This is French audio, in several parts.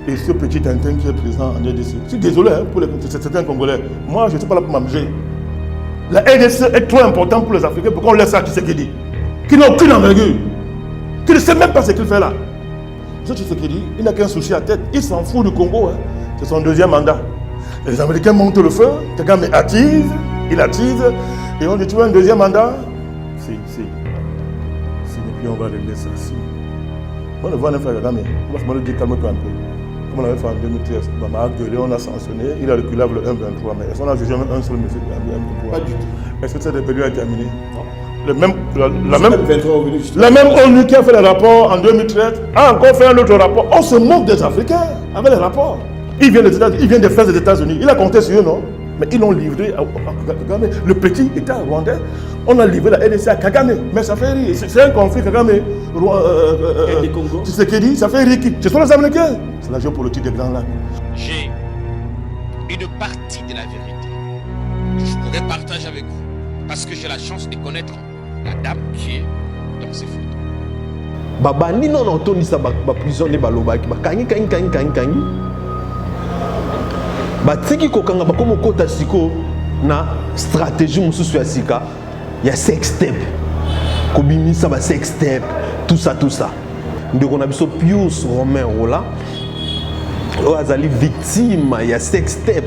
et ce petit Tintin qui est présent en RDC. Je suis désolé hein, pour certains Congolais. Moi, je ne suis pas là pour m'amuser. La RDC est trop importante pour les Africains pour qu'on laisse ça à Tshisekedi, qui n'a aucune envergure, qui ne sait même pas ce qu'il fait là. Ce Tshisekedi, il n'a qu'un souci à tête. Il s'en fout du Congo. Hein. C'est son deuxième mandat. Les Américains montent le feu, Kagame attise, il attise, et on dit tu veux un deuxième mandat? Si. Et puis on va régler ça. Si. On ne voit pas Kagame. On va se dire calme-toi un peu. Comme on l'avait fait en 2013, on a gueulé, on a sanctionné, il a reculé le 1-23, mais est-ce qu'on a jugé un seul monsieur qui a vu 1-23? Pas du tout. Est-ce que cette rébellion est terminée? La même ONU qui a fait le rapport en 2013 a encore fait un autre rapport. On se moque des Africains avec les rapports. Il vient des fesses des États-Unis. Il a compté sur eux, non? Mais ils l'ont livré à Kagame. Le petit État rwandais, on a livré la RDC à Kagame. Mais ça fait rire. C'est un conflit Kagame. Tshisekedi, ça fait rire. Ce sont les Américains. C'est la géopolitique des Grands Lacs. J'ai une partie de la vérité que je pourrais partager avec vous. Parce que j'ai la chance de connaître la dame qui est dans ces photos. Babani non Anthony ça ba prisonnier balobaki ba kangi batiki kokanga bakomo kota siko na stratégie mususu ya sika ya sex step kobimisa ba sex step tout ça ndeko na biso Pius Romain Rola o azali victime ya sex step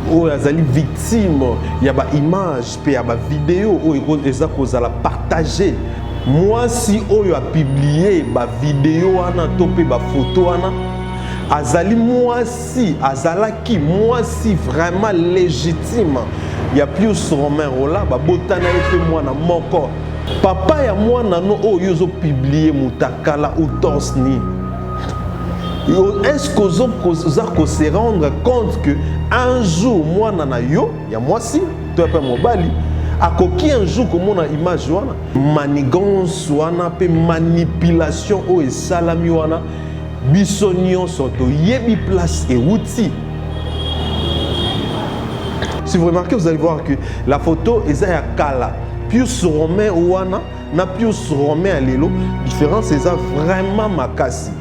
o azali victime ya ba image pe ya ba vidéo o eza kozala partager. Moi si oyo a publié ba vidéo ana topé ba photo ana azali moi si azalaki moi si vraiment légitime ya Pius Romain Rola ba botana epe mwana moko papa ya mwana no oyo zo publié mutakala ou tosni. Est-ce que vous se rendre compte que un jour moi na yo ya moi si to pas mobali akoki un jour comme on a image wana manigance wana pe manipulation o esalami wana biso nyonso to yebi place et outil. Si vous remarquez, vous allez voir que la photo est à kala Pius Romain wana na Pius Romain alelo différence est vraiment makasi.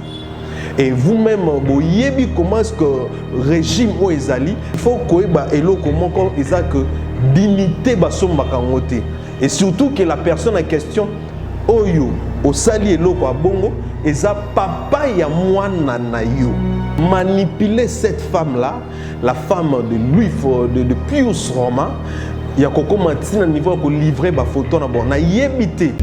Et vous-même, vous savez comment est-ce que le régime au Ezali, il faut que vous comment que dignité basomba kangote. Et surtout que la personne en question, oyo, au sali et loko bongo, eza papa ya mwana na yo. Manipuler cette femme-là, la femme de Louis, de Pius Romain, il y a koko matina niveau ko livrer ba photo na bon na yebité.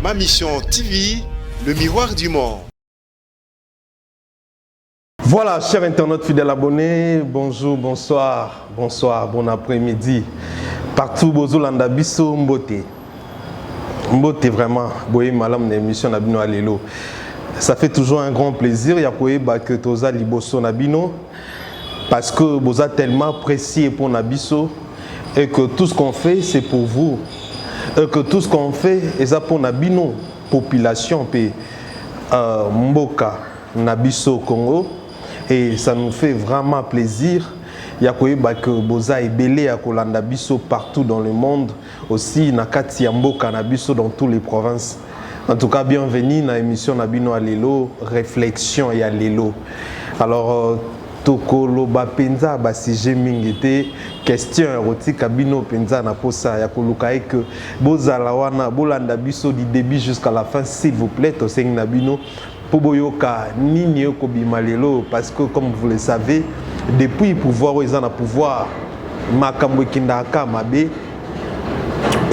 Ma Mission TV, le miroir du monde. Voilà, chers internautes fidèles abonnés, bonjour, bonsoir, bon après-midi. Partout, Bozolanda Bisso, Mbote. Mbote vraiment, boye malam na émission Nabino Alelo. Ça fait toujours un grand plaisir, yakoye que toza liboso Nabino, parce que boza tellement apprécié pour Nabiso et que tout ce qu'on fait, c'est pour vous. Et que tout ce qu'on fait est pour Nabino, population, Mboka, Nabiso, Congo. Et ça nous fait vraiment plaisir. Il y a que Boza et Belé à Kolanda Biso partout dans le monde. Aussi, Nakati Mboka Nabiso dans toutes les provinces. En tout cas, bienvenue dans l'émission Nabino Alelo, réflexion et Alelo. Alors, Tokolo ba penza ba sujet mingete question érotique abino penza na posa ya koluka que bozala wana bolanda biso du début jusqu'à la fin s'il vous plaît to seng na bino po boyoka nini ko bimalelo parce que comme vous le savez depuis pouvoir ils en a pouvoir makambo kindaka mabe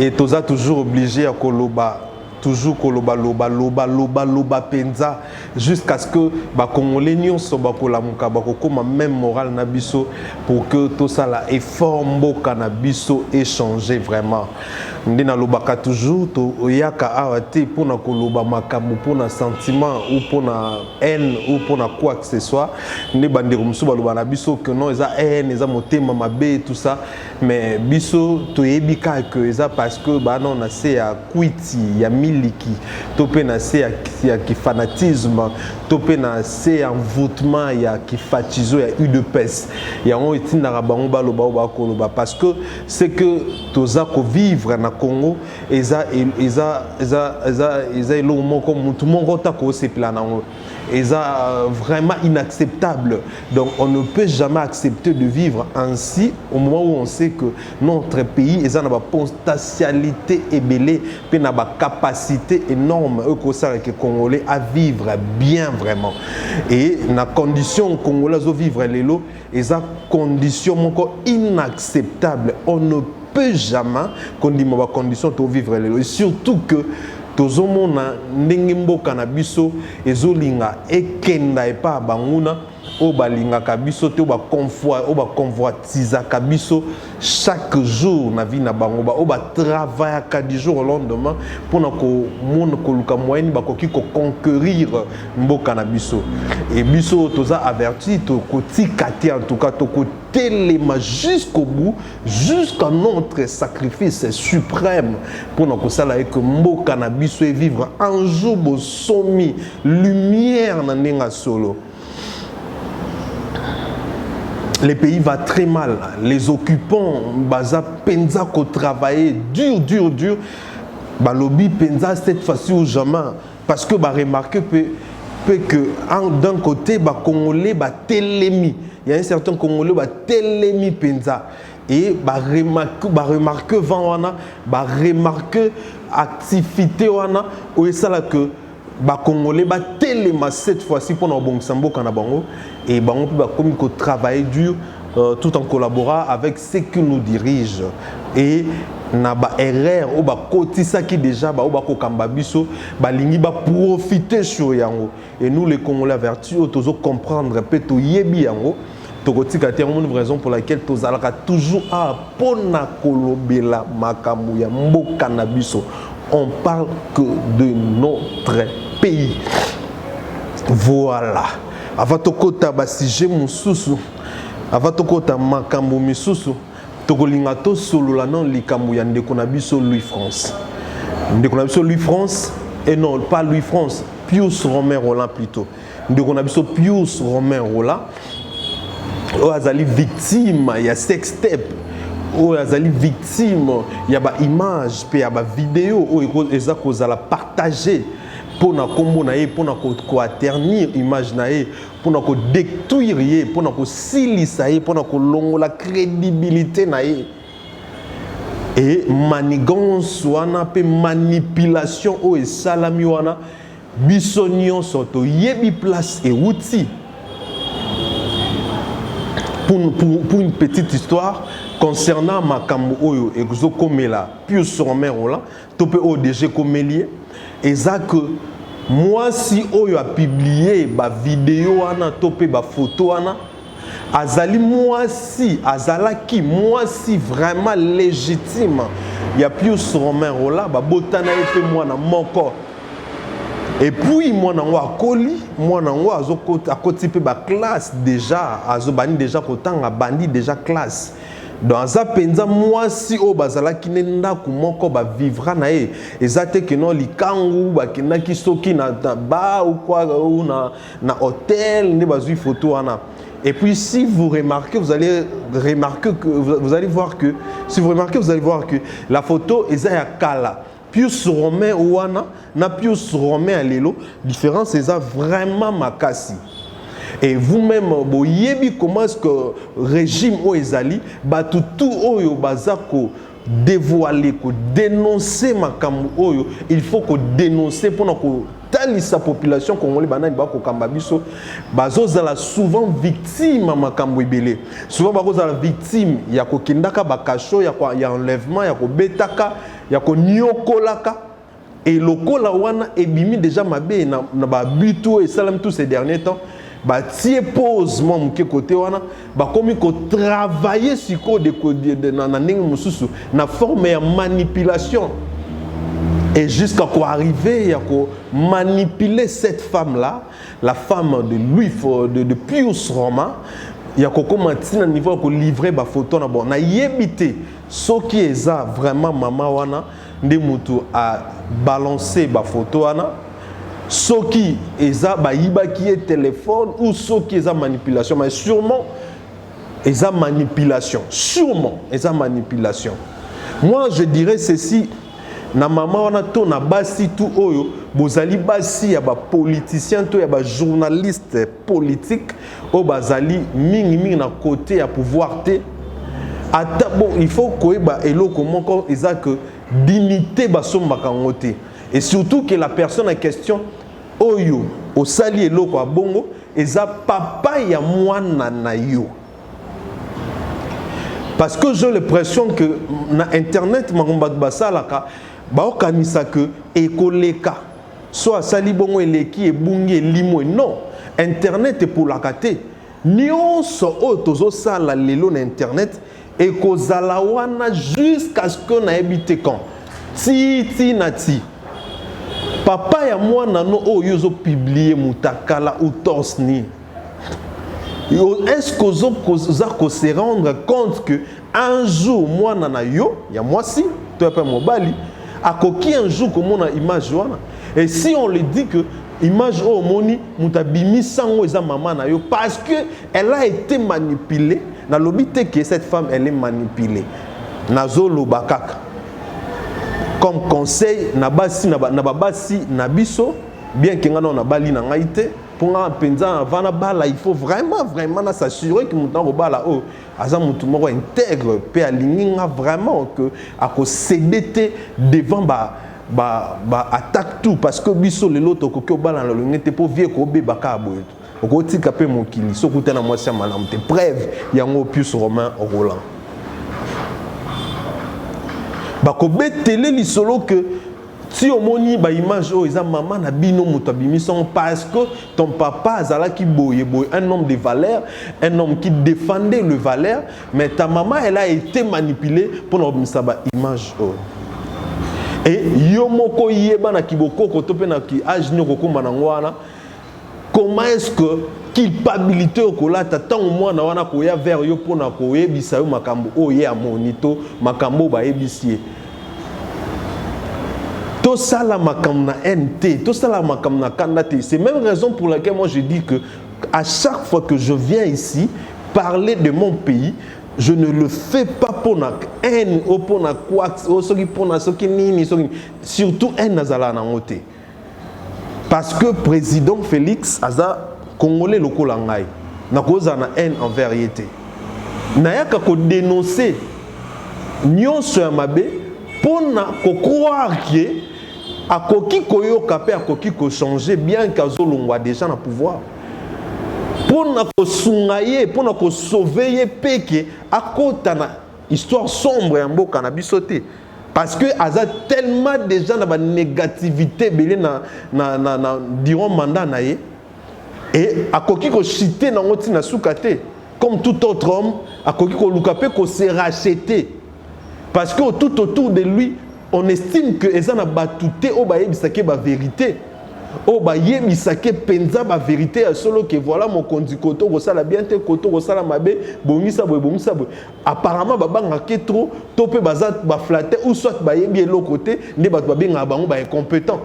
et toza toujours obligé à koloba toujours loba penza jusqu'à ce que ba congolais nyonso ba kolamuka ba kokoma même moral na biso pour que tout ça là effort mboka na biso échanger vraiment ndina lobaka toujours to oyaka awate pour na koloba makambo pour na sentiment ou pour na haine ou pour na quoi que ce soit ne bandeko musu ba loba na biso que non eza haine eza motema mabe tout ça mais biso to yebika que eza parce que ba non na se ya kwiti ya miliki, topé na se ya ki fanatisme, topé na se ya envoûtement ya ki fatizo ya UDPS. Ya on etinaka bango baloba o bakoloba parce que c'est que toza ko vivre na Congo eza eloko moko mutu moko ta ko sepela nango. Et ça vraiment inacceptable. Donc on ne peut jamais accepter de vivre ainsi au moment où on sait que notre pays est une potentialité ébélée, une capacité énorme que Congolais à vivre bien vraiment. Et la condition congolaise de vivre les lots, et ça condition inacceptable. On ne peut jamais condition de vivre les lots. Et surtout que tozomona ndenge mboka na biso ezolinga ekenda epa banguna o balinga kabiso te o ba convoitiza kabiso chaque jour na vie na bango ba o ba travailler ka du jour au lendemain pour na ko mona ko luka moyenne ba koki ko conquérir mboka na biso et biso toza averti to kotika te en tout cas to telema jusqu'au bout, jusqu'à notre sacrifice suprême pour nous que que mboka na biso et vivre un jour bo somi lumière na nenga solo. Les pays va très mal, les occupants baza penza ko travailler dur ba lobby penza cette fois-ci ou jamais parce que ba remarquer que d'un côté ba congolais ba telemi. Il y a un certain Congolais qui a télémi penza et bah remarque vent wana bah remarque activité wana ou et ça là que bah Congolais bah téléma cette fois-ci pour nos bons sambo kanabango et bah on peut comme travailler dur tout en collaborant avec ceux qui nous dirigent et na ba erreur ou ba kotisa qui déjà ba ko kamba biso ba lingi ba profiter sur yango et nous les Congolais avertis tozo comprendre peut to yebi yango tokotika te une raison pour laquelle tozalaka toujours à pona kolobela makambo ya mboka na biso. On parle que de notre pays. Voilà. Avant tokota ba sujet mususu, avant tokota makambo misusu, tokolinga to solo la non likambo ya ndeko na biso Louis France. Ndeko na biso Louis France et non pas Louis France, Pius Romain Roland plutôt. Ndeko na biso Pius Romain Roland ou azali victime ya sextape ou azali victime ya ba image pe ya ba vidéo ou eza kozala partager pour na kombo na ye pour na ko aternir image na ye pour na ko détruire ye pour na ko silisa ye pour na ko longola crédibilité na ye et manigance wana pe manipulation o esalami wana biso nyonso to yebi place et outil. Pour une petite histoire concernant Makambo Oyo et Zokomela, puis sur Roland, topé ODG Komélier, et ça que moi si Oyo a publié ma vidéo ana topé ma photo ana, azali moi si azalaki moi si vraiment légitime, il y a plus sur Roland, ba botana et moi na mon corps. Et puis moi nango akoli moi nango azokota akotipe ba classe déjà azobani déjà kotanga bandi déjà classe dans za penza moi si o bazala kinenda ku moko ba vivra na e ezate que non likangu ba kinaki soki na ba ou quoi ou na hôtel ne bazui photo ana. Et puis si vous remarquez vous allez remarquer que vous allez voir que si vous remarquez vous allez voir que la photo eza ya kala Pius Romain ouana na Pius Romain alelo différence c'est ça vraiment makasi et vous-même boyebi comment est-ce que régime o ezali batutu oyo bazako dévoiler ko dénoncer makambo oyo il faut ko dénoncer pour ko tali sa population congolaise banani ba ko kamba biso bazozala souvent victime makambo ebele souvent bazozala victime ya ko kindaka bakasho ya enlèvement ya ko betaka ya ko nyokolaka et lokola wana ebimi déjà mabe na ba buto et salam tous ces derniers temps ba tie pose moi mke côté wana ba komi ko travailler siko de na ndenge mususu na forme ya manipulation et jusqu'à quoi arriver à manipuler cette femme là la femme de Louis de Pius Romain il y a Koko Matina niveau ko livrer ba photo na bon na yebité ce qui est ça vraiment maman wana nde mutu a balancer ba photo wana ce qui est ça ba yiba qui est téléphone ou ce qui est ça manipulation mais sûrement est ça manipulation sûrement est ça manipulation. Moi je dirais ceci na maman wana to na basi tout oyo bozali basi ya ba politicien to ya ba journaliste politique o bazali mingi na côté ya pouvoir te ata bon il faut koyeba eloko moko eza que dignité basombaka ngote et surtout que la personne en question oyo osali eloko a bongo eza papa ya mwana na yo. Parce que j'ai l'impression que na internet makomba basalaka baokanisa que ekoleka soit sali bongo eleki ebungi limo non internet pour la kate nyonso o tozo sala lelo na internet ekozala wana jusqu'à ce que na ebite quand ti nati papa ya mwana no o yozo publier mutakala ou torsni. Est-ce que vous se rendre compte que un jour moi na yo ya moi si toi pas mobali a koki un jour comme on a image wana et si on le dit que image au moni mutabimi sango eza maman na yo parce que elle a été manipulée na lobité que cette femme elle est manipulée nazolo bakaka comme conseil na basi na babasi na biso bien que ngana na bali na ngaite pour nga penza avant na bala il faut vraiment na s'assurer que mutan ko bala o aza mutu moko intègre pe alinga vraiment que ako céder devant ba attaque tout parce que biso lelo to ko bala na longete pour vie ko be baka boyo ko tika pe mokili sokuta na mwasi malamu te preuve yango plus Romain Roland ba ko betele li solo que si on moni ba image oh eza maman na bino muto bimison parce que ton papa azala ki boye un homme de valeur, un homme qui défendait le valeur, mais ta maman elle a été manipulée pour obimisa ba image oh. Et yo moko yeba na kiboko ko to pe na ki age nyoko komba na ngwana comment est-ce que culpabilité okolata tant moi na wana ko ya vers yo pona ko yebisa yo makambo o ye amonito makambo ba yebisie tout ça la makam na NT, tout ça la makam na kandate. C'est même raison pour laquelle moi je dis que à chaque fois que je viens ici parler de mon pays, je ne le fais pas pour na haine ou pour na quoi, pour na ce qui ni surtout haine nazala na ngote. Parce que président Félix aza congolais lokola ngai na koza na haine en vérité. Na yaka ko dénoncer nyonso ya mabe pour na ko croire que a koki koyo kapé a koki ko changer bien qu'azolongwa déjà na pouvoir pour na ko sungaye pour na ko sauver peke akota na histoire sombre ya mboka na bisoté parce que aza tellement déjà na ba négativité belé na durant mandat na ye et a koki ko chiter na ngoti na sukate comme tout autre homme a koki ko lukapé ko se racheter parce que tout autour de lui on estime que ezana batouté o ba yebisake ba vérité o ba yebisake penza ba vérité à solo que voilà mon kondi koto ko sala bien te koto ko sala mabe bongisa boy apparemment babanga ke trop topé baza ba flatter ou soit ba yebi l'autre côté ne ba benga bango ba incompétent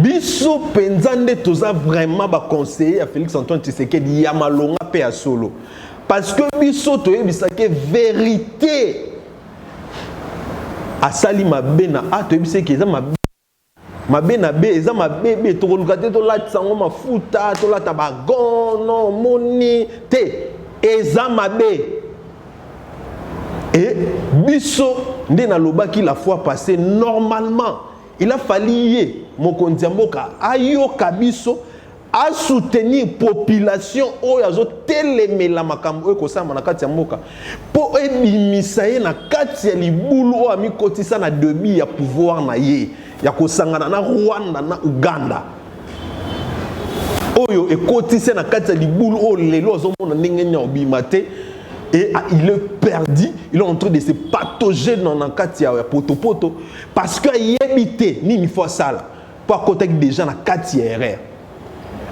biso penza nde toza vraiment ba conseiller à Félix Antoine Tshisekedi ya malonga pe à solo parce que biso to yebisake vérité asali mabena ato ebise ke eza mabena be eza mabebe to kolukate to latisa ngo mafuta to lata bagon non moni te eza mabe et biso nde na lobaki la fois passée normalement il a fallu ye mokonzi mboka ayoka biso à soutenir population oyo azo telemela makambo oyo kosama na kati ya mboka po ebimisa ye na kati ya libulu oyo amikotisa na debi ya pouvoir na ye ya kosangana na Rwanda na Uganda oyo ekotisa na kati ya libulu oyo lelo azomona ndenge nya obima te et il est perdu, il est en train de se patauger dans la kati ya poto parce que yebite ni fois ça pour côté des gens na kati ya erreur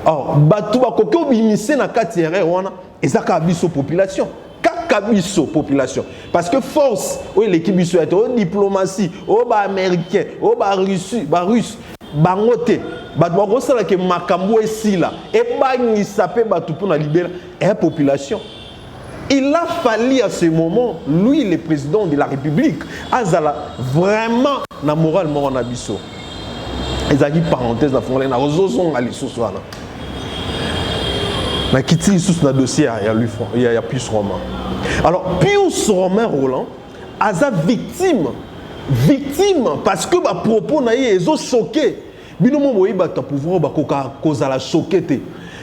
alors bato bakoki obimisa na kati erreur wana ezaka biso population kaka biso population parce que force oyo l'équipe biso ya to diplomatie o ba américain o ba russe bango te bato bakosala ke makambo esila ebangisa pe bato mpona libérer la population. Il a fallu à ce moment, lui le président de la République, azala vraiment na moral mort na biso. Ezaki parenthèse na fongole na rozozonga lisusu wana. Na kiti lisusu na dossier il y a Pius Romain. Alors Pius Romain Roland aza victime parce que ba propos na ye ezo choqué. Bino mo boyi ba pouvoir ba kozala choqué te.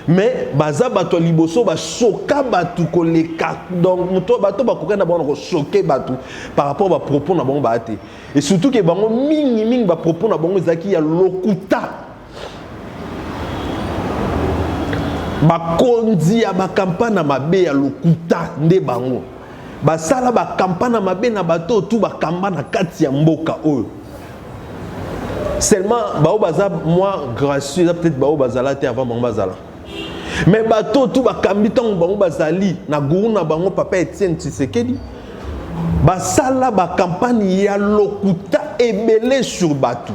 Mais baza bato liboso ba choka batu koleka donc moto bato ba kokana ba ko choquer batu par rapport ba propos na bango ba te et surtout que bango mingi ba propos na bango zaki ya lokuta ba kondi ya ba campagne na mabe ya lokuta nde bango ba sala ba campagne na mabe na bato tout ba kamba na kati ya mboka oyo seulement ba baza moi gracieux peut-être ba bazala te avant bango bazala. Mais bateau tout ba kambiton bango bazali na gourou na bango papa Etienne Tshisekedi ba sala ba campagne ya lokuta ebele sur bateau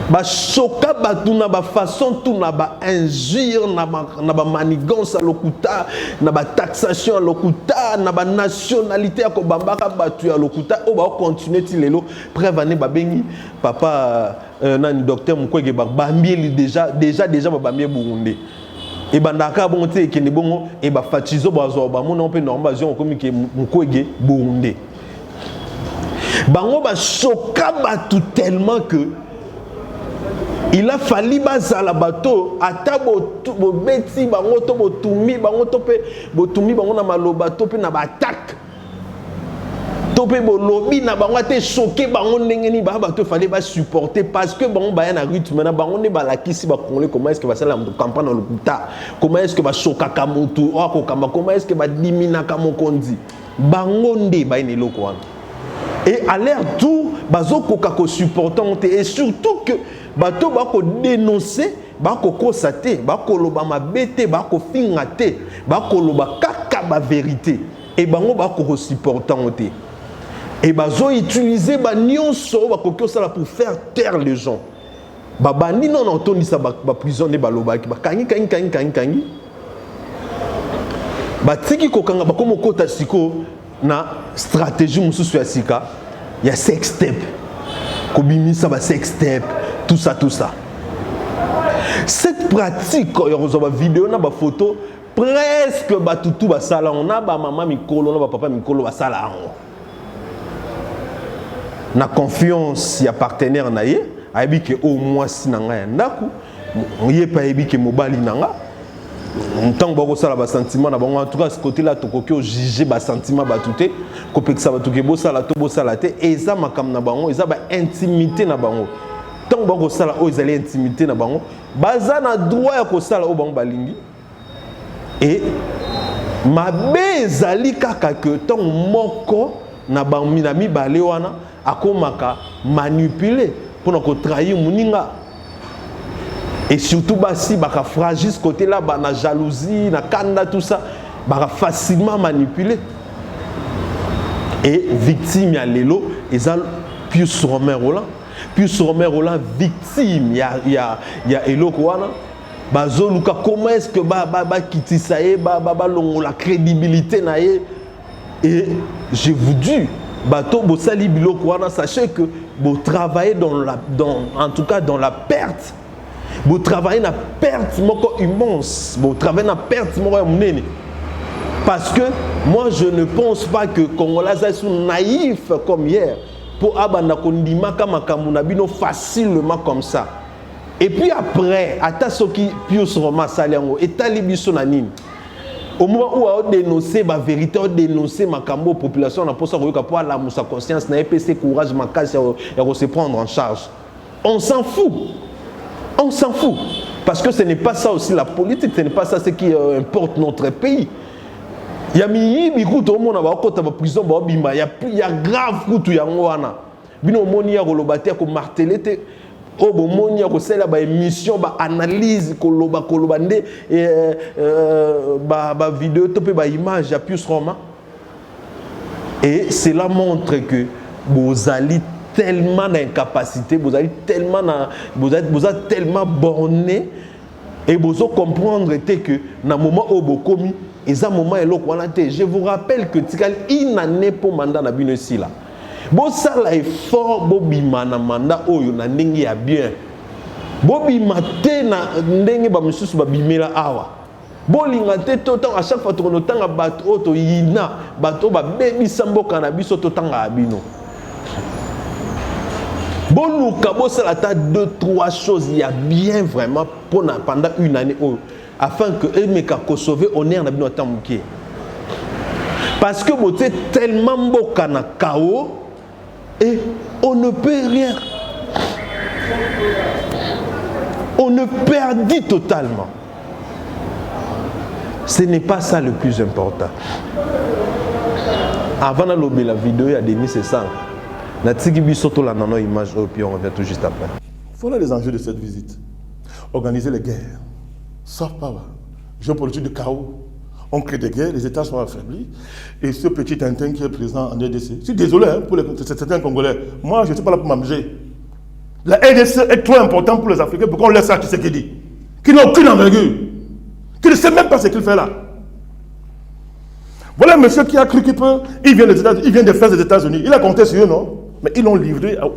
ba choka bateau na ba façon tout na ba injure na ba manigance à lokuta na ba taxation à lokuta na ba nationalité ya ko bambaka bateau ya lokuta o ba continuer ti lelo prévane ba bengi papa nani docteur Mukwege ba bambieli déjà ba bambieli Burundi. Et bandaka bon te kende bongo et ba fatizo bazo ba mona on peut normal zo comme que Mukwege Burundi. Bango ba choka batu tellement que il a fallu bazala bateau atabo bo beti bango to botumi bango to pe botumi bango na maloba to pe na ba attaque. Topé bolobi na bango te choqué bango ndengeni ba bato fallait ba supporter parce que bango ba na rythme na bango ne ba la kisi ba congolais comment est-ce que va ça la campagne dans le kuta comment est-ce que va choka kamutu o kamba comment est-ce que va dimina kamokondi bango nde ba ne loko wana et à l'air tout bazo koka ko supportant et surtout que bato ba ko dénoncer ba ko constater ba ko loba mabete ba ko fingate ba ko loba kaka ba vérité et bango ba ko supportant et bazo utiliser ba nyonso ba kokyo sala pour faire taire les gens ba bani non entoni sa ba prisonnier ba lobaki ba kangi ba tiki kokanga ba komo kota siko na stratégie mususu ya sika ya sex step ko bimisa ba sex step tout ça cette pratique yo rezoba vidéo na ba photo presque ba tutu ba sala on a ba maman mikolo na ba papa mikolo ba sala ango na confiance ya partenaire na ye ayebi ke au moins sinanga ya ndaku ye pa yebi ke mobali nanga ntango bako sala ba sentiment na bango en tout cas ce côté là to kokyo juger ba sentiment ba tuté ko pekisa ba tuke bo sala to bo sala te eza makam na bango eza ba intimité na bango ntango bako sala o ezali intimité na bango baza na droit ya ko sala o bango balingi et mabe ezali kaka ke ntango moko na baminami bale wana akomaka manipuler pour ne trahir muninga et surtout basi baka fragile ce côté là na jalousie na kanda tout ça baka facilement manipuler et victime ya lelo ezal Pius Romain Roland victime ya eloko wana bazo luka comment est-ce que ba kitisa ye ba longo la crédibilité na ye et je vous dis bateau bosali biloko wana sachez que vous travaillez en tout cas dans la perte vous travaillez na perte moko immense vous travaillez na perte moko munene parce que moi je ne pense pas que Congolais sont naïfs comme hier pour abanda kondimaka makambo na bino facilement comme ça et puis après ata soki Pius Romain saliango etali biso na nini au moment où on dénoncer la vérité, on dénoncer ma cambo population, on a posé pour la moussa conscience, n'a pas ce courage, ma casse, et se prendre en charge. On s'en fout. Parce que ce n'est pas ça aussi la politique, ce n'est pas ça ce qui importe notre pays. Il y a mis tout le monde a côté de prison, il y a grave coup tout yangoana. Bino moni ya rolobate ko martelete Oh, bon, mon y a aussi la émission, analyse, koloba nde, vidéo, topé, image, plus roman. Et cela montre que vous allez tellement d'incapacité, vous allez tellement, vous êtes tellement borné, et vous allez comprendre que dans le moment où vous commis, je vous rappelle que Tikal une année pour mandat na bino ici là. Bon ça là effort bobima na mandat oyo na ndenge ya bien. Bobima te na ndenge ba mususu ba bimela awa. Bolinga te to à chaque fois to tanga bato to yina bato ba bebi samboka na biso to tanga abino. Boluka bo ça là ta 2-3 choses il y a bien vraiment pendant une année afin que Emeka sauver honneur na bino tamuke. Parce que vous êtes tellement boka na chaos et on ne peut rien. On ne perdit totalement. Ce n'est pas ça le plus important. Avant de lobby la vidéo, il y a Denis Sessang. Na tiki bisoto la nano image et puis on revient tout juste après. Voilà les enjeux de cette visite. Organiser les guerres. Soft power. Géopolitique de chaos. On crée des guerres, les États sont affaiblis. Et ce petit Tintin qui est présent en RDC, je suis désolé pour certains Congolais. Moi, je ne suis pas là pour m'amuser. La RDC est trop importante pour les Africains pour qu'on laisse ça Tshisekedi, qui n'a aucune envergure, qui ne sait même pas ce qu'il fait là. Voilà un monsieur qui a cru qu'il peut, il vient des fesses des États-Unis, il a compté sur eux, non? Mais ils l'ont livré à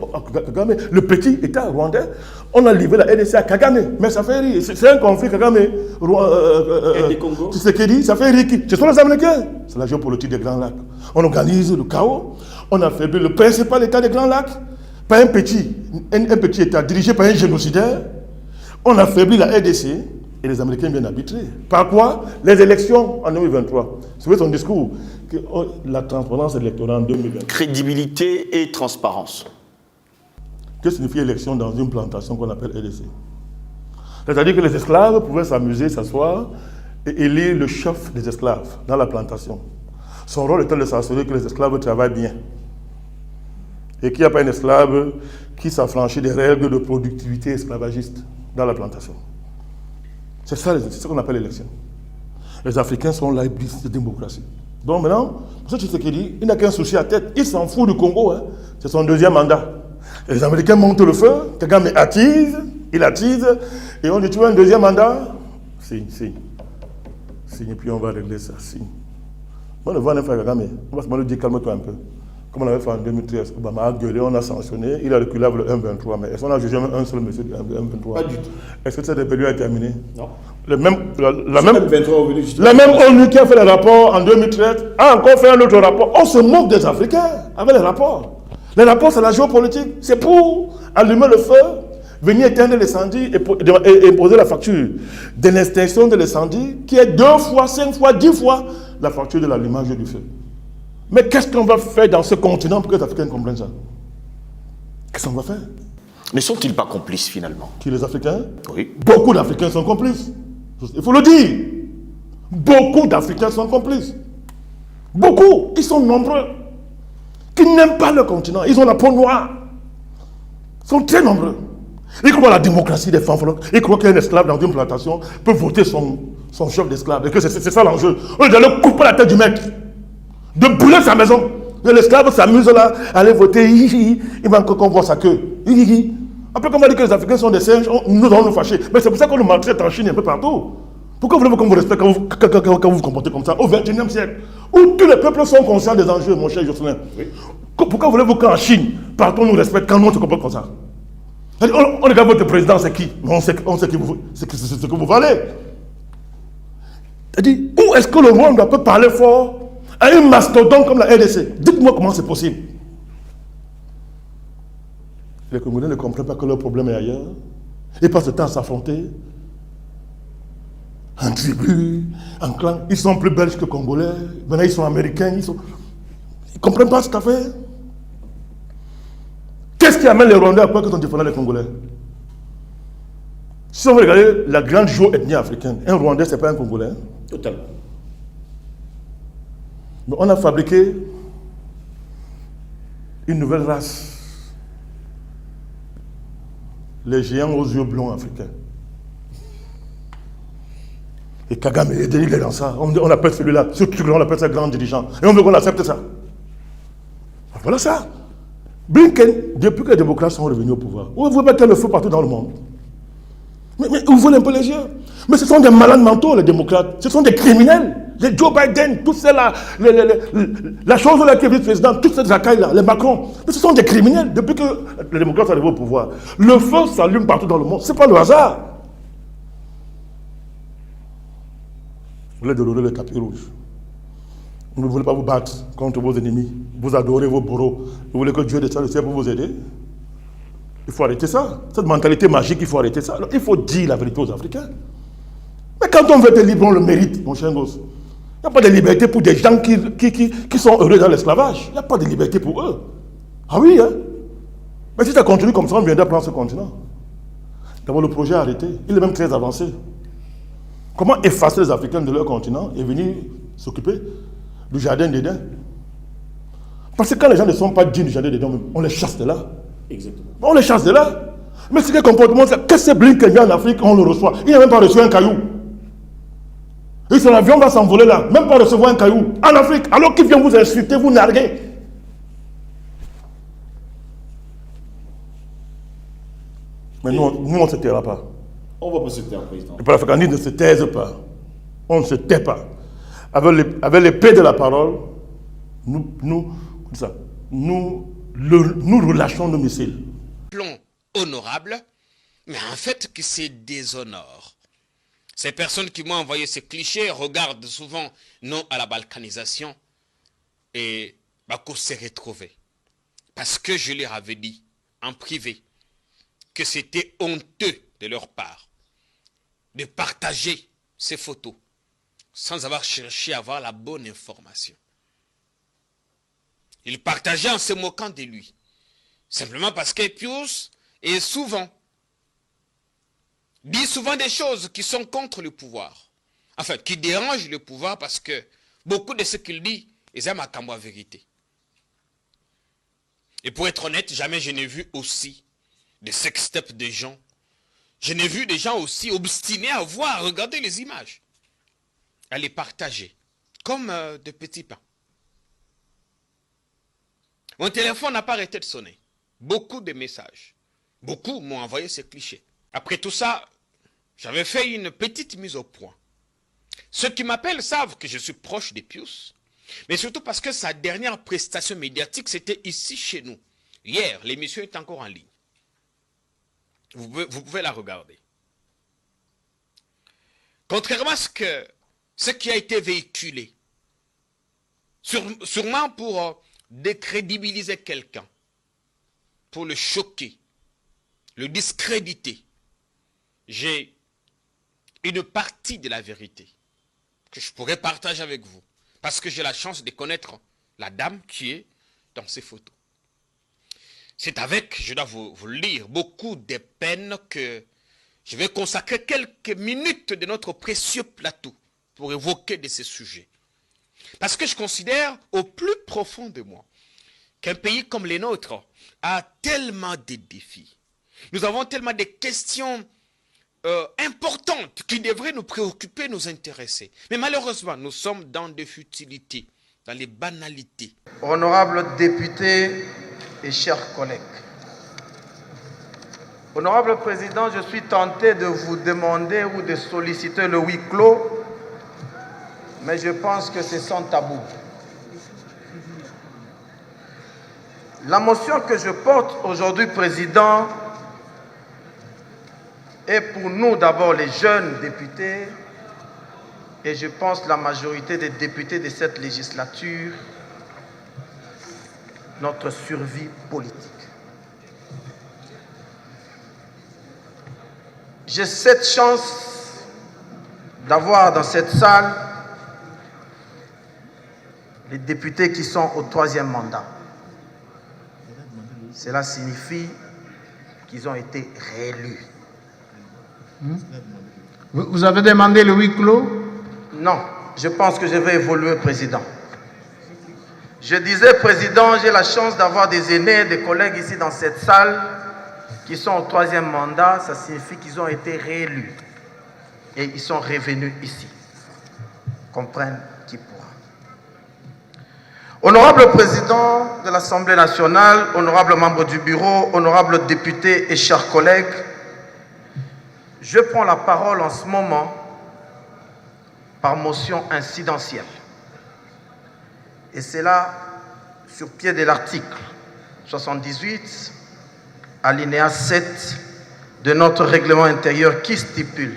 Kagame, le petit État rwandais. On a livré la RDC à Kagame. Mais ça fait rire. C'est un conflit Kagame. Tshisekedi, ça fait rire. Ce sont les Américains. C'est la géopolitique des Grands Lacs. On organise le chaos. On a affaibli le principal État des Grands Lacs. Pas un petit État dirigé par un génocidaire. On a affaibli la RDC. Et les Américains viennent arbitrer. Par quoi? Les élections en 2023. C'est son discours. Que, la transparence électorale en 2023. Crédibilité et transparence. Que signifie élection dans une plantation qu'on appelle RDC? C'est-à-dire que les esclaves pouvaient s'amuser, s'asseoir et élire le chef des esclaves dans la plantation. Son rôle était de s'assurer que les esclaves travaillent bien. Et qu'il n'y a pas un esclave qui s'affranchit des règles de productivité esclavagiste dans la plantation. C'est ça ce qu'on appelle l'élection. Les Africains sont là, ils brisent cette démocratie. Donc maintenant, pour ce qui dit, il n'a qu'un souci à tête. Il s'en fout du Congo. Hein. C'est son deuxième mandat. Et les Américains montent le feu. Kagame attise. Il attise. Et on dit, tu veux un deuxième mandat? Signe. Et puis on va régler ça. Signe. On ne va pas faire Kagame. On va se demander, calme-toi un peu. Comme on avait fait en 2013, Obama a gueulé, on a sanctionné, il a reculé avec le 1-23. Mais est-ce qu'on a jugé un seul monsieur du 1-23? Pas du tout. Est-ce que cette rébellion a terminé? Non. La même ONU qui a fait le rapport en 2013 a encore fait un autre rapport. On se moque des Africains avec les rapports. Les rapports, c'est la géopolitique. C'est pour allumer le feu, venir éteindre l'incendie et poser la facture de l'extinction de l'incendie qui est 2 fois, 5 fois, 10 fois la facture de l'allumage du feu. Mais qu'est-ce qu'on va faire dans ce continent pour que les Africains comprennent ça? Qu'est-ce qu'on va faire? Ne sont-ils pas complices finalement? Qui, les Africains? Oui. Beaucoup d'Africains sont complices. Il faut le dire. Beaucoup d'Africains sont complices. Beaucoup. Ils sont nombreux. Qui n'aiment pas le continent. Ils ont la peau noire. Ils sont très nombreux. Ils croient à la démocratie des femmes. Ils croient qu'un esclave dans une plantation peut voter son chef d'esclave. Et que c'est ça l'enjeu. On est d'aller couper la tête du maître. De brûler sa maison. L'esclave s'amuse là, à aller voter. Il va encore qu'on voit sa queue. Après, comme on dit que les Africains sont des singes, nous allons nous fâcher. Mais c'est pour ça qu'on nous maltraite en Chine un peu partout. Pourquoi voulez-vous qu'on vous respecte quand vous vous comportez comme ça au XXIe siècle, où tous les peuples sont conscients des enjeux, mon cher Jocelyn? Oui. Pourquoi voulez-vous qu'en Chine, partout on nous respecte quand nous on se comporte comme ça? On regarde votre président, c'est qui? On sait ce que vous valez. C'est-à-dire, où est-ce que le Rwanda peut parler fort à un mastodonte comme la RDC? Dites-moi comment c'est possible. Les Congolais ne comprennent pas que leur problème est ailleurs. Ils passent le temps à s'affronter. En tribu, en clan. Ils sont plus belges que Congolais. Maintenant, ils sont américains. Ils ne comprennent pas cette affaire. Qu'est-ce qui amène les Rwandais à croire qu'ils sont différents des Congolais? Si on veut regarder la grande géo-ethnie africaine, un Rwandais, ce n'est pas un Congolais. Totalement. Mais on a fabriqué une nouvelle race. les géants aux yeux blonds africains. Et Kagame, il est dans ça. On appelle celui-là, ce truc-là, on appelle ça grand dirigeant. Et on veut qu'on accepte ça. Voilà ça. Blinken, depuis que les démocrates sont revenus au pouvoir, vous voyez mettre le feu partout dans le monde. Mais ouvrez un peu les yeux. Mais ce sont des malades mentaux, les démocrates. Ce sont des criminels. Les Joe Biden, tous ceux-là, la chose là qui est vice-président, tous ces racailles-là, les Macron. Mais ce sont des criminels depuis que les démocrates sont arrivés au pouvoir. Le feu s'allume partout dans le monde. Ce n'est pas le hasard. Vous voulez dérouler le tapis rouge. Vous ne voulez pas vous battre contre vos ennemis. Vous adorez vos bourreaux. Vous voulez que Dieu descende du ciel pour vous aider. Il faut arrêter ça. Cette mentalité magique, il faut arrêter ça. Alors, il faut dire la vérité aux Africains. Mais quand on veut être libre, on le mérite, mon cher gosse. Il n'y a pas de liberté pour des gens qui sont heureux dans l'esclavage. Il n'y a pas de liberté pour eux. Ah oui, hein. Mais si ça continue comme ça, on viendra prendre ce continent. D'abord, le projet est arrêté. Il est même très avancé. Comment effacer les Africains de leur continent et venir s'occuper du jardin d'Éden? Parce que quand les gens ne sont pas dignes du jardin d'Éden, on les chasse de là. Exactement. On les chasse de là. Mais c'est quel comportement? Qu'est-ce que Blinken vient en Afrique, on le reçoit. Il n'a même pas reçu un caillou. Et son avion va s'envoler là, même pas recevoir un caillou. En Afrique, alors qu'il vient vous insulter, vous narguer. Mais nous, on ne se taira pas. On va pas se taire, président. Le panafricanisme ne se taise pas. On ne se tait pas. Avec l'épée de la parole, nous relâchons nos missiles. Plomb honorable, mais en fait qui se déshonore. Ces personnes qui m'ont envoyé ces clichés regardent souvent non à la balkanisation et Bako s'est retrouvé. Parce que je leur avais dit en privé que c'était honteux de leur part de partager ces photos sans avoir cherché à avoir la bonne information. Ils partageaient en se moquant de lui. Simplement parce que Pius est souvent dit souvent des choses qui sont contre le pouvoir. Enfin, qui dérangent le pouvoir parce que beaucoup de ce qu'il dit, ils aiment à Kambo vérité. Et pour être honnête, jamais je n'ai vu aussi des sextapes de gens. Je n'ai vu des gens aussi obstinés à voir, à regarder les images, à les partager, comme de petits pains. Mon téléphone n'a pas arrêté de sonner. Beaucoup de messages. Beaucoup m'ont envoyé ces clichés. Après tout ça, j'avais fait une petite mise au point. Ceux qui m'appellent savent que je suis proche des Pius, mais surtout parce que sa dernière prestation médiatique, c'était ici chez nous. Hier, l'émission est encore en ligne. Vous pouvez la regarder. Contrairement à ce qui a été véhiculé, sûrement pour décrédibiliser quelqu'un, pour le choquer, le discréditer, j'ai une partie de la vérité que je pourrais partager avec vous, parce que j'ai la chance de connaître la dame qui est dans ces photos. C'est avec, je dois vous le lire, beaucoup de peine que je vais consacrer quelques minutes de notre précieux plateau pour évoquer de ces sujets. Parce que je considère au plus profond de moi qu'un pays comme le nôtre a tellement de défis. Nous avons tellement de questions importantes qui devraient nous préoccuper, nous intéresser. Mais malheureusement, nous sommes dans des futilités, dans les banalités. Honorables députés et chers collègues, Honorable Président, je suis tenté de vous demander ou de solliciter le huis clos, mais je pense que c'est sans tabou. La motion que je porte aujourd'hui, Président, est pour nous d'abord les jeunes députés et je pense la majorité des députés de cette législature, notre survie politique. J'ai cette chance d'avoir dans cette salle les députés qui sont au 3e mandat. Cela signifie qu'ils ont été réélus. Vous avez demandé le huis clos? Non, je pense que je vais évoluer, Président. Je disais, Président, j'ai la chance d'avoir des aînés, des collègues ici dans cette salle qui sont au 3e mandat, ça signifie qu'ils ont été réélus. Et ils sont revenus ici. Comprenne qui pourra. Honorable Président de l'Assemblée nationale, honorable membre du bureau, honorable député et chers collègues, je prends la parole en ce moment par motion incidentielle. Et c'est là, sur pied de l'article 78, alinéa 7 de notre règlement intérieur qui stipule: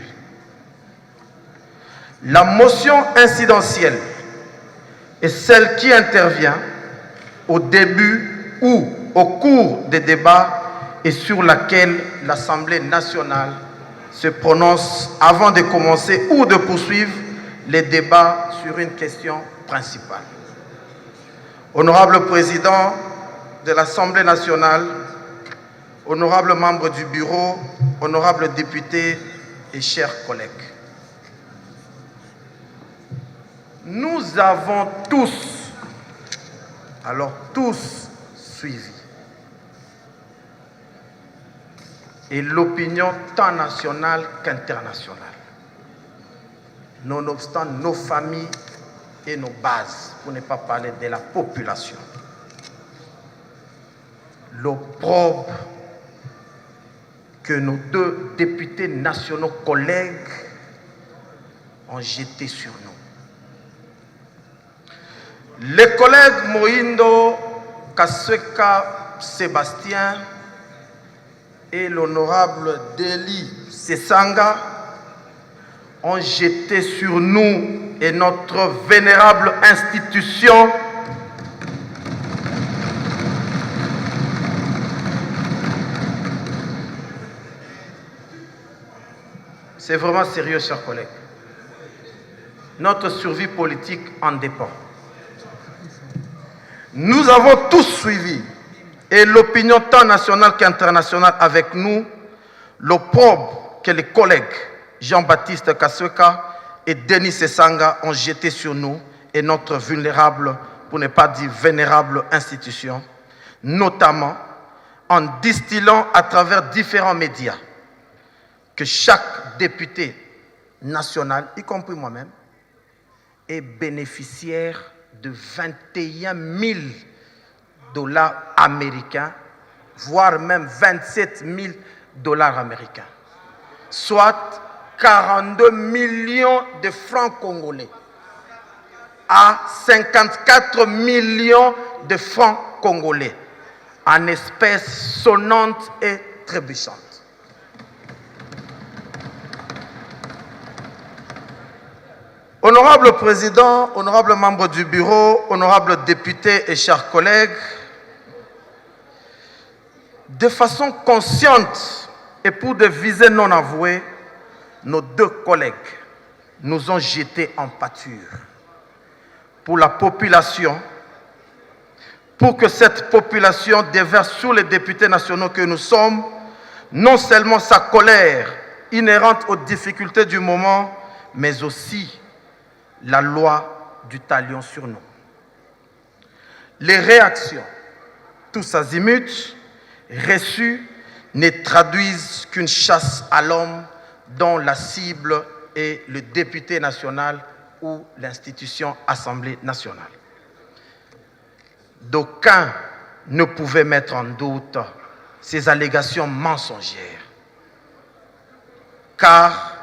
la motion incidentielle est celle qui intervient au début ou au cours des débats et sur laquelle l'Assemblée nationale se prononce avant de commencer ou de poursuivre les débats sur une question principale. Honorable Président de l'Assemblée nationale, honorables membres du bureau, honorables députés et chers collègues, nous avons tous, alors tous, suivi. Et l'opinion tant nationale qu'internationale, nonobstant nos familles et nos bases, pour ne pas parler de la population, l'opprobre que nos 2 députés nationaux collègues ont jeté sur nous. Les collègues Moïndo Kasweka Sébastien et l'honorable Deli Sesanga ont jeté sur nous et notre vénérable institution c'est vraiment sérieux, chers collègues. Notre survie politique en dépend. Nous avons tous suivi, et l'opinion tant nationale qu'internationale avec nous, l'opprobre que les collègues Jean-Baptiste Kasweka et Denis Sesanga ont jeté sur nous et notre vulnérable, pour ne pas dire vénérable institution, notamment en distillant à travers différents médias que chaque député national, y compris moi-même, est bénéficiaire de 21 000 $ américains, voire même 27 000 $ américains, soit 42 millions de francs congolais à 54 millions de francs congolais en espèces sonnantes et trébuchantes. Honorable Président, honorable membre du bureau, honorables députés et chers collègues, de façon consciente et pour des visées non avouées, nos 2 collègues nous ont jetés en pâture pour la population, pour que cette population déverse sur les députés nationaux que nous sommes non seulement sa colère inhérente aux difficultés du moment, mais aussi la loi du talion sur nous. Les réactions, tous azimuts, reçues, ne traduisent qu'une chasse à l'homme dont la cible est le député national ou l'institution Assemblée nationale. D'aucuns ne pouvaient mettre en doute ces allégations mensongères, car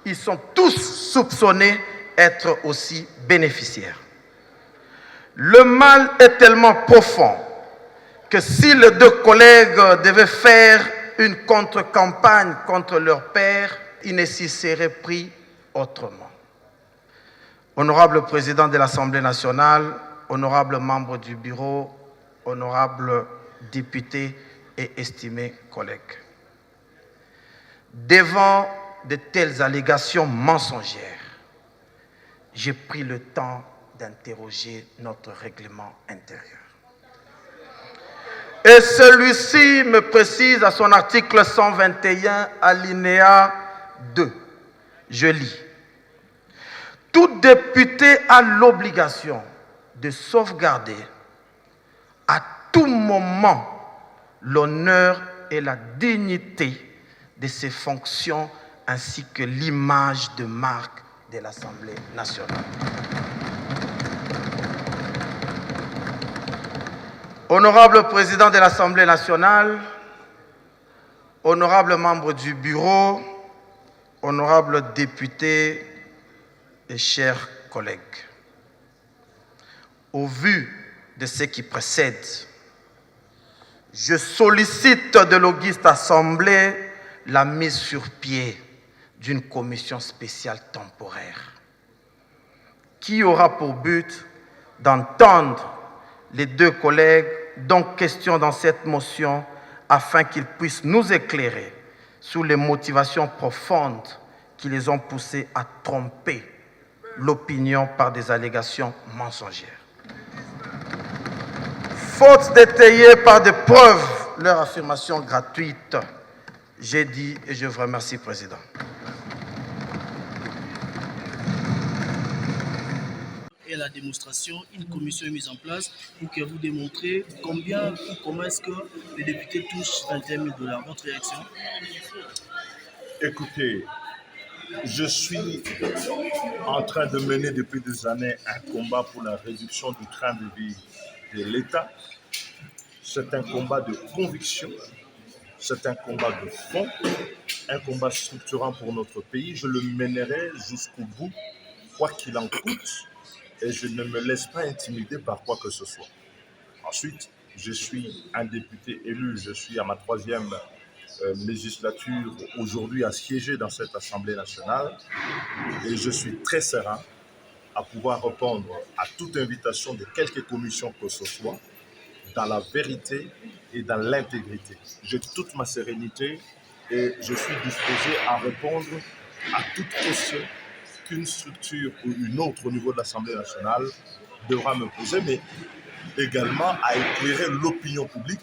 ils sont tous soupçonnés être aussi bénéficiaires. Le mal est tellement profond que si les 2 collègues devaient faire une contre-campagne contre leur père, ils ne s'y seraient pris autrement. Honorable Président de l'Assemblée nationale, honorables membres du bureau, honorables députés et estimés collègues, devant de telles allégations mensongères, j'ai pris le temps d'interroger notre règlement intérieur. Et celui-ci me précise à son article 121, alinéa 2. Je lis. Tout député a l'obligation de sauvegarder à tout moment l'honneur et la dignité de ses fonctions ainsi que l'image de marque de l'Assemblée nationale. Honorable Président de l'Assemblée nationale, honorables membres du bureau, honorables députés et chers collègues, au vu de ce qui précède, je sollicite de l'auguste Assemblée la mise sur pied d'une commission spéciale temporaire qui aura pour but d'entendre les deux collègues dont question dans cette motion afin qu'ils puissent nous éclairer sur les motivations profondes qui les ont poussés à tromper l'opinion par des allégations mensongères. Faute d'étayer par des preuves leur affirmation gratuite, j'ai dit et je vous remercie, Président. Et la démonstration, une commission est mise en place pour que vous démontrez combien ou comment est-ce que les députés touchent 21 000 $. Votre réaction? Écoutez, je suis en train de mener depuis des années un combat pour la réduction du train de vie de l'État. C'est un combat de conviction, c'est un combat de fond, un combat structurant pour notre pays. Je le mènerai jusqu'au bout, quoi qu'il en coûte, et je ne me laisse pas intimider par quoi que ce soit. Ensuite, je suis un député élu, je suis à ma 3e législature aujourd'hui à siéger dans cette Assemblée nationale, et je suis très serein à pouvoir répondre à toute invitation de quelque commission que ce soit, dans la vérité et dans l'intégrité. J'ai toute ma sérénité et je suis disposé à répondre à toute question qu'une structure ou une autre au niveau de l'Assemblée nationale devra me poser, mais également à éclairer l'opinion publique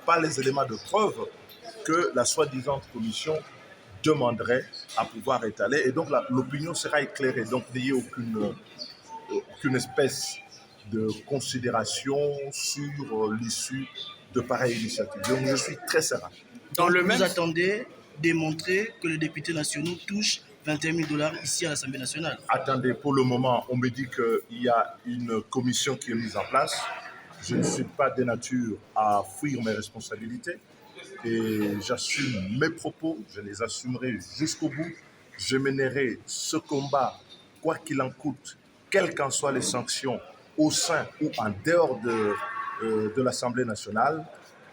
par les éléments de preuve que la soi-disant commission demanderait à pouvoir étaler. Et donc l'opinion sera éclairée. Donc n'ayez aucune espèce de considération sur l'issue de pareilles initiatives. Donc je suis très serein. Vous attendez démontrer que les députés nationaux touchent 21 000 $ ici à l'Assemblée nationale? Attendez, pour le moment, on me dit qu'il y a une commission qui est mise en place. Je ne suis pas de nature à fuir mes responsabilités et j'assume mes propos, je les assumerai jusqu'au bout. Je mènerai ce combat, quoi qu'il en coûte, quelles qu'en soient les sanctions, au sein ou en dehors de l'Assemblée nationale,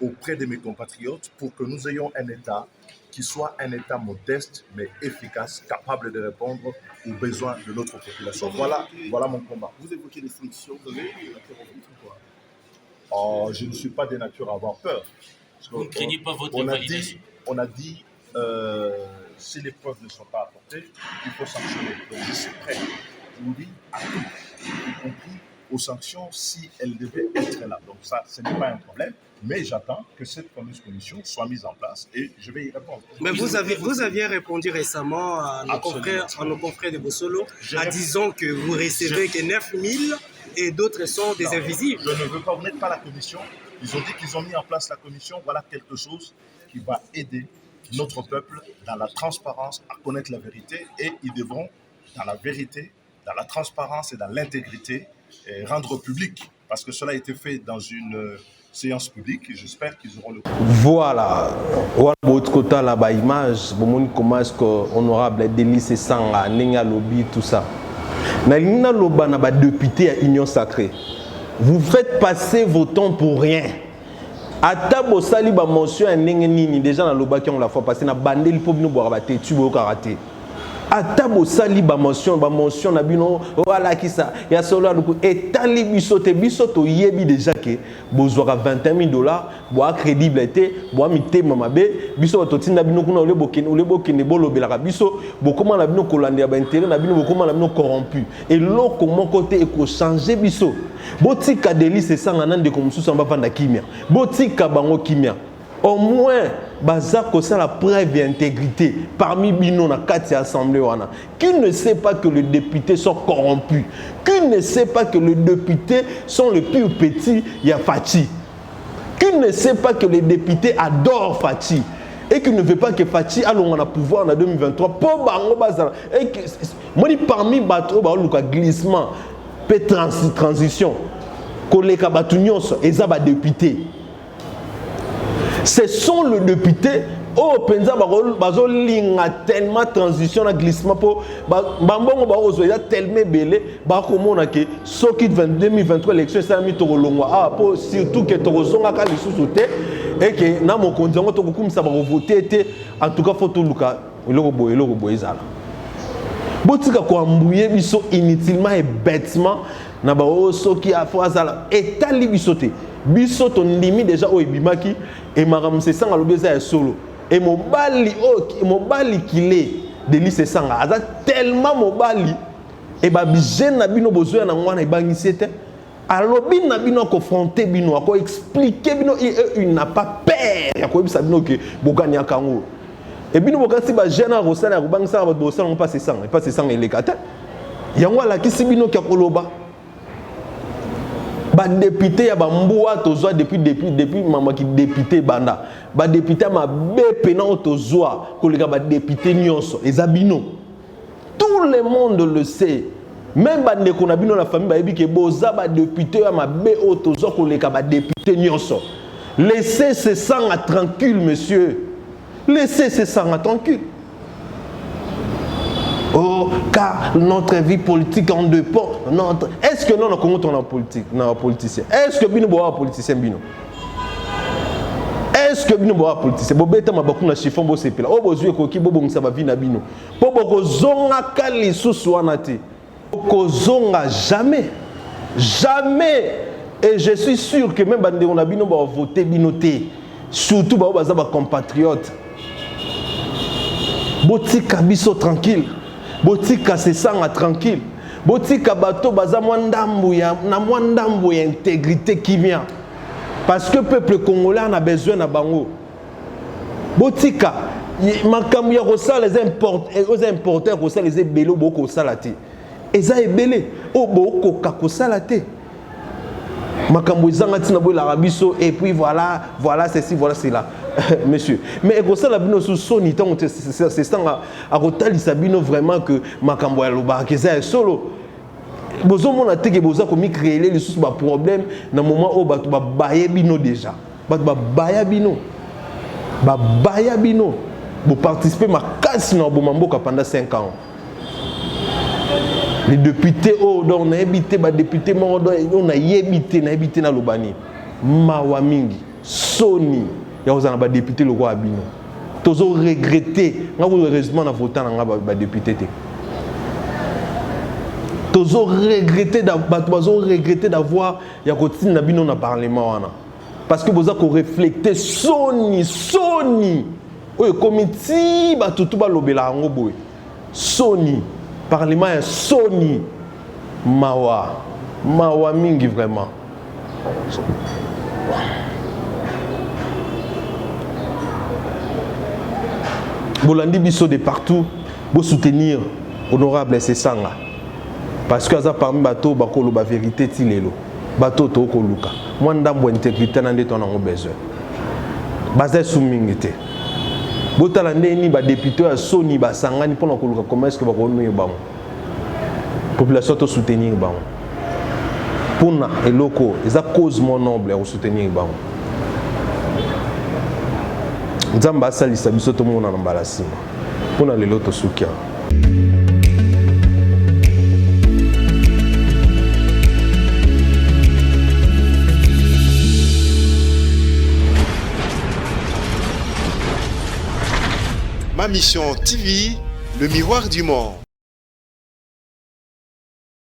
auprès de mes compatriotes, pour que nous ayons un État qui soit un État modeste, mais efficace, capable de répondre aux besoins de notre population. Voilà mon combat. Vous évoquez les sanctions, vous avez la terroriste ou quoi? Oh, je ne suis pas de nature à avoir peur. Vous ne craignez pas votre validation? On a dit, si les preuves ne sont pas apportées, il faut sanctionner. Donc je suis prêt, je vous dis, à tout, y compris aux sanctions si elles devaient être là. Donc ça, ce n'est pas un problème, mais j'attends que cette fameuse commission soit mise en place et je vais y répondre. Mais vous aviez répondu récemment à nos confrères de Bossolo en disant que vous recevez que 9 000 et d'autres sont des invisibles. Je ne veux pas, vous n'êtes pas la commission. Ils ont dit qu'ils ont mis en place la commission. Voilà quelque chose qui va aider notre peuple dans la transparence à connaître la vérité et ils devront, dans la vérité, dans la transparence et dans l'intégrité, rendre public, parce que cela a été fait dans une séance publique et j'espère qu'ils auront le coup. Voilà, votre côté là-bas, image, comment est-ce que honorable Délice Sanga, Nenga Lobby, tout ça. Nalina Loba n'a pas député à Union Sacrée. Vous faites passer vos temps pour rien. Atabo sali ba mention à Nenga Nini, déjà dans Loba qui on la fois passé, na bandé le pauvre nous boire baté, tu veux karaté. Atabo sali ba mention na bino voilà qui ça ya solo donc etali biso to yebi déjà que bozwaka 21 000 $, boa crédibilité boa mitema mabe biso to tinda bino kuna ole bokene bolobelaka biso bokoma na bino kolanda ba intérêt na bino bokoma na bino corrompu et loko mon côté eko changer biso botika Délice Sanga nande ko mususu amba vanda kimia botika bango kimia. Au moins, baza kosa la preuve et intégrité parmi bino na kati assemblée wana. Qui ne sait pas que les députés sont corrompus? Qui ne sait pas que les députés sont le plus petit Yafati? qu'il ne sait pas que les députés adorent Fachi et qu'il ne veut pas que Fachi ait le pouvoir en 2023. Pour Bango Bazala. Moi, parmi Bato, le glissement, transition, collègues Batunions, et ça va député. Ce sont les députés. Oh, penza bazo linga tellement transition na glissement pour bambongo ba ozo ya tellement belé ba komona ke soki 2023 élection ça mi to longwa ah pour surtout que to zonga ka lisusu te et que na mokonzi ngo to kokumisa ba voter te en tout cas faut to luka eloko boye ezala botika ko ambuye biso inutilement et bêtement na ba soki afo azala etali biso te biso to ndimi déjà o ebimaki et maramse sanga lobeza ya solo. Et mobali qu'il est de lycée sanga aza tellement mobali et ba bijene na bino besoin na ngwana ebangisi alobi na bino confronter bino ko expliquer bino il n'a pas peur ya ko bisa bino ke bokani akango et bino bokasi ba jeune rosala ko bangisa ba bosala on passe sang elekata yango ala kisi bino ke koloba ba député ya ba mbuwa tozwa depuis mama ki député banda ba député ma bepe na tozwa koleka ba député nyonso ezabino tout le monde le sait même ba ndeko na bino la famille ba yebi ke boza ba député ya ma be tozwa koleka ba député nyonso. Laissez ces sangs tranquille monsieur, laissez ces sangs tranquille. Oh, car notre vie politique en dépend. Est-ce que nous, on a politique, politicien? Est-ce que nous avons un politicien? Est-ce que nous avons un politicien? Si nous avons un chiffon, nous avons un chiffon, nous avons un jamais. Jamais. Et je suis sûr que même si on a voté, surtout les compatriotes, botika biso tranquille. Botika se sanga tranquille. Botika bato baza mwandambu ya intégrité qui vient. Parce que le peuple congolais a besoin de bango. Botika makambu ya kosala les importeurs kosala les ebelo boko salate. Eza ebele o boko kakosala te. Makambu ezanga tina boy la rabiso et puis voilà ceci voilà cela. Monsieur, mais ekosala bino sous soni tant c'est ça à rotali sabino vraiment que makambo ya loba keza solo bozo mona teke boza komi créer les sous ba problème na moment où ba baye bino déjà ba baya bino vous participez ma casse na bomamboka pendant 5 ans. Les députés on a habité ba député on a habité na lobani mawa mingi soni il y a des députés le roi Abino. Tous ont regretté. Heureusement, on a voté dans les députés. Tous ont regretté d'avoir Yakotine Nabino dans le Parlement. Parce que vous avez réfléchi Sony. Oui, comité, tout va l'obéla en Oboé. Sony. Parlement est Sony. Mawa mingi vraiment. Bolandi biso de partout, pour soutenir honorable Sesanga. Parce que parmi bateau bakolo ba vérité tilelo. Bateau to ko luka. Moi ndambo intégrité nande ton en besoin. Bazé soumingité. Botala ndeni ba député à Sony ba sangani pour ko luka comment est-ce que ba ko no ba. Population to soutenir ba. Puna eloko, eza cause mon noble à soutenir ba. Nzamba asalisa biso to mona na mbalasima pona lelo to sukia. Ma mission TV, le miroir du monde.